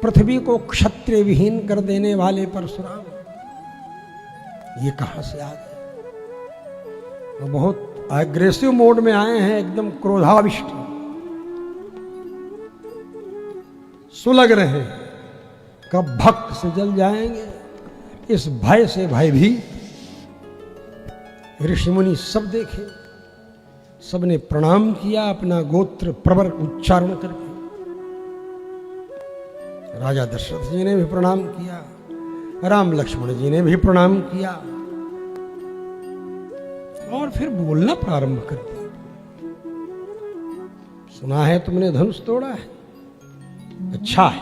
पृथ्वी को क्षत्रिय विहीन कर देने वाले परशुराम ये कहां से आ गए? वो बहुत एग्रेसिव मोड में आए हैं, एकदम क्रोधाविष्ट सुलग रहे हैं, कब भक्त से जल जाएंगे इस भय से भयभीत। ऋषि मुनि सब देखे, सबने प्रणाम किया अपना गोत्र प्रवर उच्चारण करके। राजा दशरथ जी ने भी प्रणाम किया, राम लक्ष्मण जी ने भी प्रणाम किया और फिर बोलना प्रारंभ कर दिया। सुना है तुमने धनुष तोड़ा है, अच्छा है।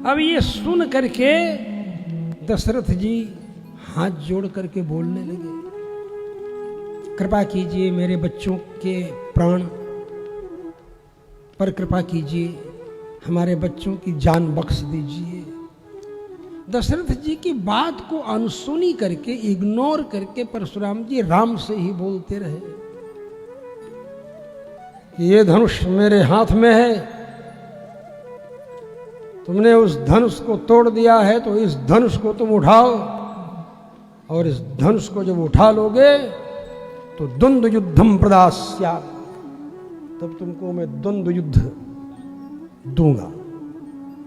अब ये सुन करके दशरथ जी हाथ जोड़ करके बोलने लगे, कृपा कीजिए मेरे बच्चों के प्राण पर कृपा कीजिए, हमारे बच्चों की जान बख्श दीजिए। दशरथ जी की बात को अनसुनी करके, इग्नोर करके परशुराम जी राम से ही बोलते रहे कि ये धनुष मेरे हाथ में है, तुमने उस धनुष को तोड़ दिया है तो इस धनुष को तुम उठाओ, और इस धनुष को जब उठा लोगे तो द्वंद्व युद्धम प्रदास्या, तब तुमको मैं द्वंद्व युद्ध दूंगा।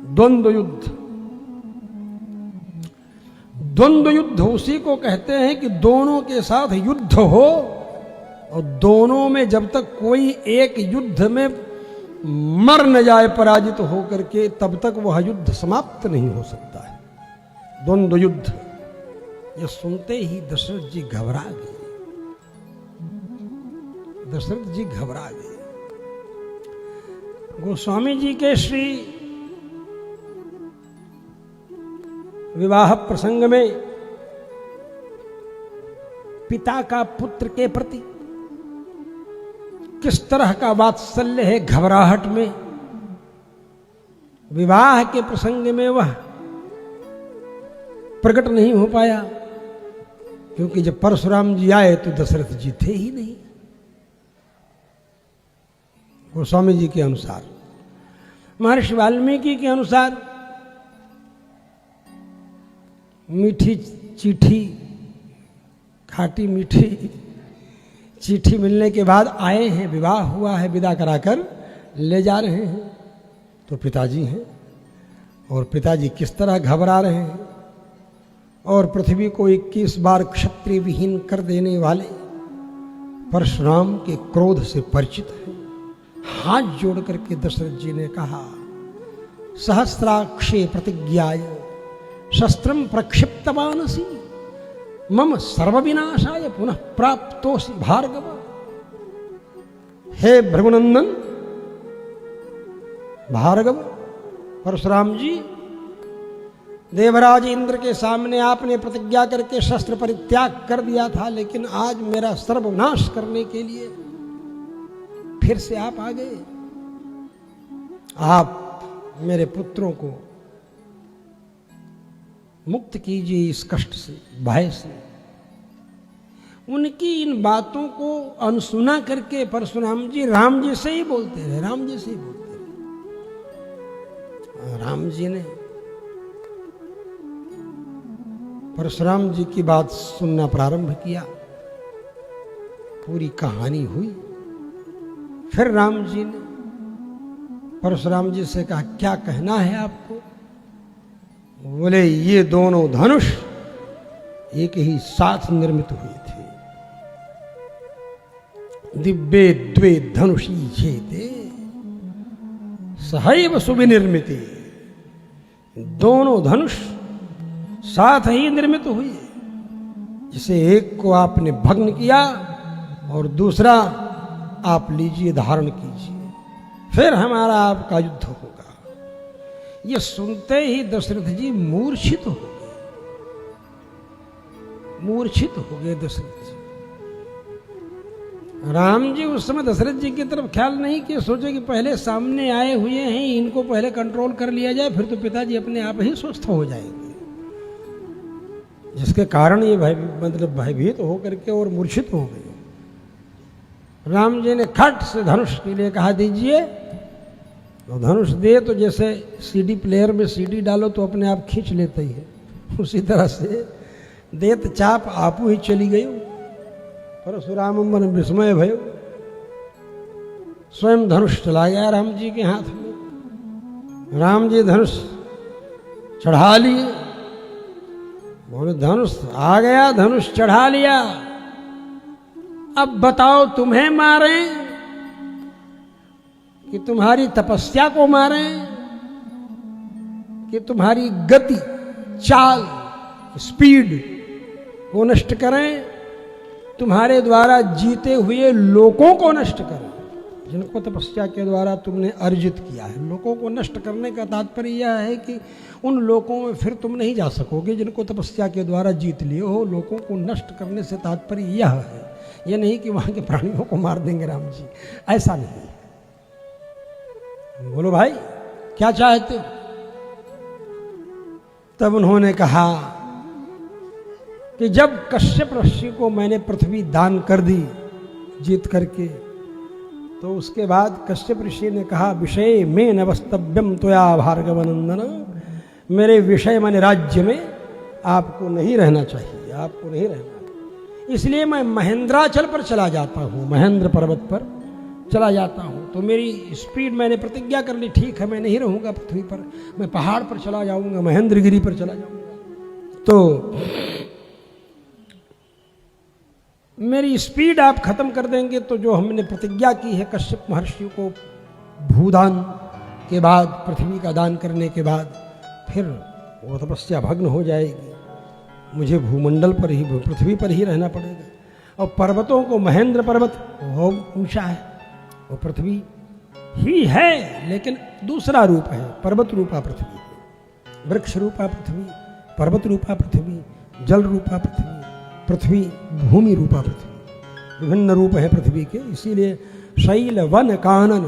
द्वंद्व युद्ध, द्वंद्व युद्ध उसी को कहते हैं कि दोनों के साथ युद्ध हो, और दोनों में जब तक कोई एक युद्ध में मर न जाए पराजित हो करके, तब तक वह युद्ध समाप्त नहीं हो सकता है। द्वंद्व युद्ध, यह सुनते ही दशरथ जी घबरा गए। दशरथ जी घबरा गए। गोस्वामी जी के श्री विवाह प्रसंग में पिता का पुत्र के प्रति किस तरह का वात्सल्य है, घबराहट में, विवाह के प्रसंग में वह प्रकट नहीं हो पाया, क्योंकि जब परशुराम जी आए तो दशरथ जी थे ही नहीं। गोस्वामी जी के अनुसार, महर्षि वाल्मीकि के अनुसार मीठी चिट्ठी, खाटी मीठी चिट्ठी मिलने के बाद आए हैं, विवाह हुआ है, विदा कराकर ले जा रहे हैं तो पिताजी हैं, और पिताजी किस तरह घबरा रहे हैं, और पृथ्वी को 21 बार क्षत्रिय विहीन कर देने वाले परशुराम के क्रोध से परिचित है। हाथ जोड़ करके दशरथ जी ने कहा, सहस्राक्षे प्रतिज्ञाय शस्त्रम प्रक्षिप्तवानसी मम सर्वविनाशाय पुनः प्राप्तोसि भार्गव। हे भृगुनंदन भार्गव, परशुराम जी, देवराज इंद्र के सामने आपने प्रतिज्ञा करके शस्त्र परित्याग कर दिया था, लेकिन आज मेरा सर्वनाश करने के लिए फिर से आप आ गए। आप मेरे पुत्रों को मुक्त कीजिए इस कष्ट से, भय से। उनकी इन बातों को अनसुना करके परशुराम जी राम जी से ही बोलते रहे, राम जी से ही बोलते रहे। राम जी ने परशुराम जी की बात सुनना प्रारंभ किया, पूरी कहानी हुई। फिर राम जी ने परशुराम जी से कहा, क्या कहना है आपको? बोले, ये दोनों धनुष एक ही साथ निर्मित हुए थे। दिव्ये द्वे धनुषी छेते सहैव सुविनिर्मिते। दोनों धनुष साथ ही निर्मित हुए, जिसे एक को आपने भग्न किया और दूसरा आप लीजिए, धारण कीजिए, फिर हमारा आपका युद्ध होगा। ये सुनते ही दशरथ जी मूर्छित हो गए, मूर्छित हो गए दशरथ जी। राम जी उस समय दशरथ जी की तरफ ख्याल नहीं किए, सोचे कि पहले सामने आए हुए हैं, इनको पहले कंट्रोल कर लिया जाए, फिर तो पिताजी अपने आप ही स्वस्थ हो जाएंगे, जिसके कारण ये भयभीत होकर के और मूर्छित हो गए। राम जी ने खट से धनुष के लिए कहा, दीजिए, तो धनुष दे तो जैसे सीडी प्लेयर में सीडी डालो तो अपने आप खींच लेता ही है, उसी तरह से देत चाप आपू ही चली गई। परशुराम मन विस्मय भयो, स्वयं धनुष चला गया राम जी के हाथ में। राम जी धनुष चढ़ा लिए, बोले धनुष आ गया, धनुष चढ़ा लिया, अब बताओ तुम्हें मारें कि तुम्हारी तपस्या को मारें कि तुम्हारी गति, चाल, स्पीड को नष्ट करें, तुम्हारे द्वारा जीते हुए लोगों को नष्ट करें, जिनको तपस्या के द्वारा तुमने अर्जित किया है। लोगों को नष्ट करने का तात्पर्य यह है कि उन लोगों में फिर तुम नहीं जा सकोगे जिनको तपस्या के द्वारा जीत लिए हो। लोगों को नष्ट करने से तात्पर्य यह है, यह नहीं कि वहां के प्राणियों को मार देंगे राम जी, ऐसा नहीं। बोलो भाई क्या चाहते हो? तब उन्होंने कहा कि जब कश्यप ऋषि को मैंने पृथ्वी दान कर दी जीत करके, तो उसके बाद कश्यप ऋषि ने कहा विषय में न वस्तव्यम त्वया भार्गवनंदन, मेरे विषय माने राज्य में आपको नहीं रहना चाहिए, आपको नहीं रहना, इसलिए मैं महेंद्राचल पर चला जाता हूँ, महेंद्र पर्वत पर चला जाता हूँ। तो मेरी स्पीड, मैंने प्रतिज्ञा कर ली, ठीक है मैं नहीं रहूँगा पृथ्वी पर, मैं पहाड़ पर चला जाऊँगा, महेंद्रगिरी पर चला जाऊँगा। तो मेरी स्पीड आप खत्म कर देंगे तो जो हमने प्रतिज्ञा की है कश्यप महर्षि को भूदान के बाद, पृथ्वी का दान करने के बाद, फिर वो तपस्या भग्न हो जाएगी, मुझे भूमंडल पर ही, पृथ्वी पर ही रहना पड़ेगा। और पर्वतों को, महेंद्र पर्वत वो ऊंचा है, वो पृथ्वी ही है लेकिन दूसरा रूप है, पर्वत रूपा पृथ्वी है, वृक्ष रूपा पृथ्वी, पर्वत रूपा पृथ्वी, जल रूपा पृथ्वी, पृथ्वी भूमि रूपा पृथ्वी, विभिन्न रूप है पृथ्वी के। इसीलिए शैल वन कानन,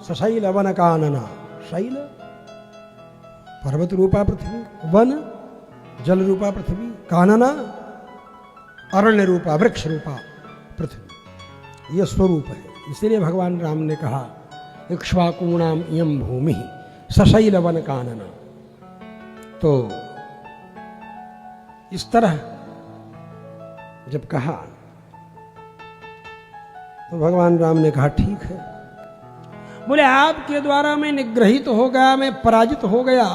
सशैल वन कानना, शैल पर्वत रूपा पृथ्वी, वन जल रूपा पृथ्वी, कानना अरण्य रूपा, वृक्ष रूपा पृथ्वी, यह स्वरूप है। इसीलिए भगवान राम ने कहा इक्ष्वाकूणाम इयं भूमि सशैल वन कानना। तो इस तरह जब कहा तो भगवान राम ने कहा ठीक है। बोले आपके द्वारा मैं निग्रहित हो गया, मैं पराजित हो गया,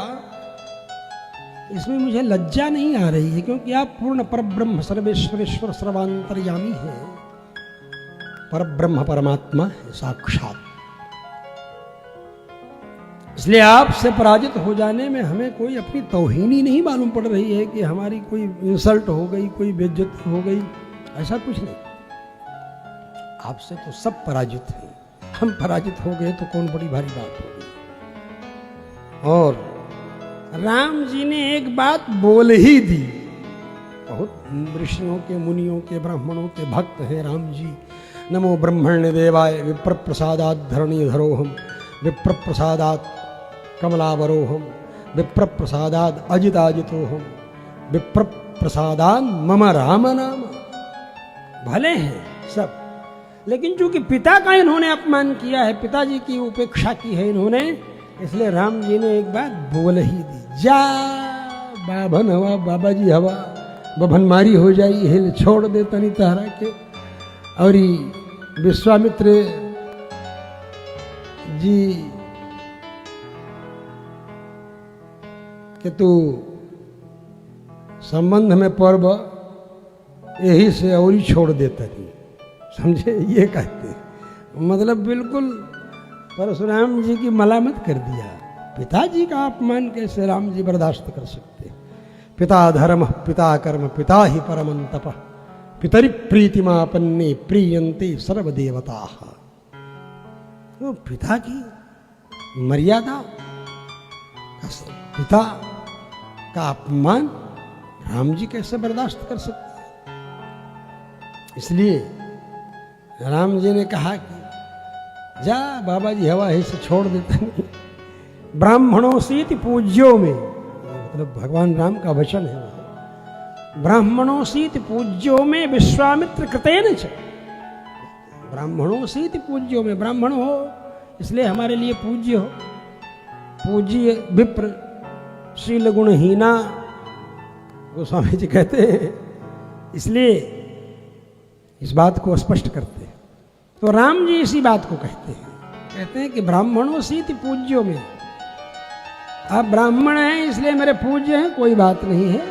इसमें मुझे लज्जा नहीं आ रही है, क्योंकि आप पूर्ण परब्रह्म सर्वेश्वरेश्वर सर्वांतर्यामी है, परब्रह्म परमात्मा है साक्षात। इसलिए आपसे पराजित हो जाने में हमें कोई अपनी तौहीनी नहीं मालूम पड़ रही है कि हमारी कोई इंसल्ट हो गई, कोई बेइज्जती हो गई, ऐसा कुछ नहीं। आपसे तो सब पराजित हैं, हम पराजित हो गए तो कौन बड़ी भारी बात हो गई। और राम जी ने एक बात बोल ही दी। बहुत ऋषियों के, मुनियों के, ब्राह्मणों के भक्त हैं राम जी। नमो ब्रह्मण्य देवाय विप्र प्रसादात् धरणीधरोहम, विप्र प्रसादात् कमलावरोहम, विप्र प्रसादात् अजिताजितोहम, विप्र प्रसादात् मम राम नाम। भले हैं सब, लेकिन चूंकि पिता का इन्होंने अपमान किया है, पिताजी की उपेक्षा की है इन्होंने, इसलिए राम जी ने एक बात बोल ही दी, जा बाभन हवा, बाबा जी हवा बभन मारी हो जाई, हिल छोड़ दे तनी तारा के। और विश्वामित्र जी कि तू संबंध में पर्व यही से और ही छोड़ देता नहीं, समझे, ये कहते हैं। मतलब बिल्कुल परशुराम जी की मलामत कर दिया। पिताजी का अपमान कैसे राम जी बर्दाश्त कर सकते? पिता धर्म पिता कर्म पिता ही परमं तपः, पितरि प्रीतिमापन्ने प्रीयन्ते सर्वदेवता। तो पिता की मर्यादा, पिता का अपमान राम जी कैसे बर्दाश्त कर सकते? इसलिए राम जी ने कहा कि जा बाबा जी हवा ही से छोड़ देते नहीं। ब्राह्मणों से पूज्यो में, मतलब भगवान राम का वचन है, ब्राह्मणों से पूज्यो में विश्वामित्र कृतेन च। ब्राह्मणों से पूज्यो में, ब्राह्मण हो इसलिए हमारे लिए पूज्य हो, पूज्य विप्र शील गुणहीना, गोस्वामी जी कहते हैं। इसलिए इस बात को स्पष्ट करते हैं। तो राम जी इसी बात को कहते हैं कि ब्राह्मणों सीति पूज्यो में, आप ब्राह्मण हैं इसलिए मेरे पूज्य हैं, कोई बात नहीं है।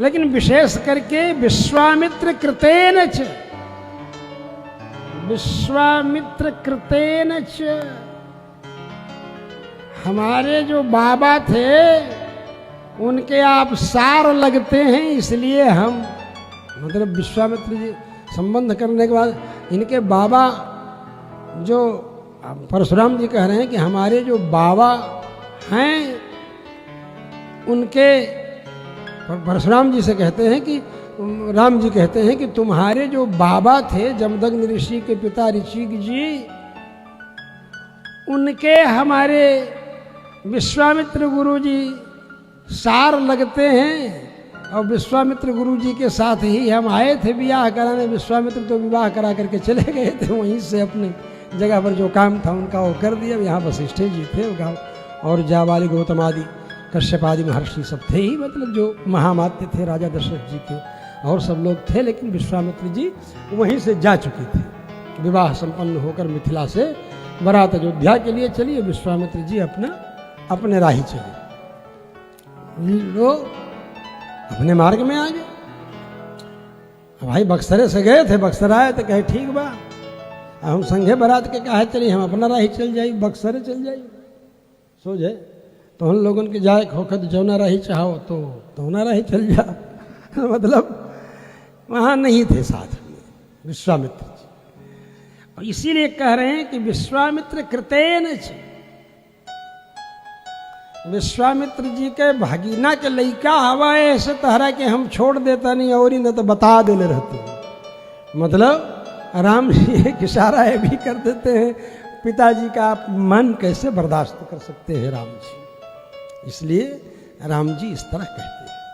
लेकिन विशेष करके विश्वामित्र कृतेन च, विश्वामित्र कृतेन च, हमारे जो बाबा थे उनके आप सार लगते हैं, इसलिए हम, मतलब विश्वामित्र जी संबंध करने के बाद इनके बाबा, जो परशुराम जी कह रहे हैं कि हमारे जो बाबा हैं उनके, परशुराम जी से कहते हैं कि, राम जी कहते हैं कि तुम्हारे जो बाबा थे जमदग्नि ऋषि के पिता ऋषिक जी, उनके हमारे विश्वामित्र गुरु जी सार लगते हैं। और विश्वामित्र गुरु जी के साथ ही हम आए थे विवाह कराने। विश्वामित्र तो विवाह करा करके चले गए थे, वहीं से अपनी जगह पर जो काम था उनका वो कर दिया। यहाँ वशिष्ठ जी थे और जाबाली गौतम आदि कश्यप आदि महर्षि सब थे ही, मतलब जो महामात्य थे राजा दशरथ जी के, और सब लोग थे। लेकिन विश्वामित्र जी वहीं से जा चुके थे। विवाह संपन्न होकर मिथिला से बारात अयोध्या के लिए चलिए, विश्वामित्र जी अपने राही चले, लोग अपने मार्ग में आ गए। भाई बक्सरे से गए थे, बक्सर आए तो कहे ठीक बा, हम संघे बारात के कहा चलिए, हम अपना राही चल जाइए, बक्सरे चल जाइए सोझे। तो हम लोगों के जाए खोखत जौना राही चाहो तो तौना राही चल जा मतलब वहाँ नहीं थे साथ में विश्वामित्र जी। और इसीलिए कह रहे हैं कि विश्वामित्र कृतेन च, विश्वामित्र जी के भगीना के लइका हवा ऐसे तहरा के हम छोड़ देता नहीं, और ही न तो बता देने रहते। मतलब राम जी एक इशारा है भी कर देते हैं, पिताजी का आप मन कैसे बर्दाश्त कर सकते हैं राम जी। इसलिए राम जी इस तरह कहते हैं।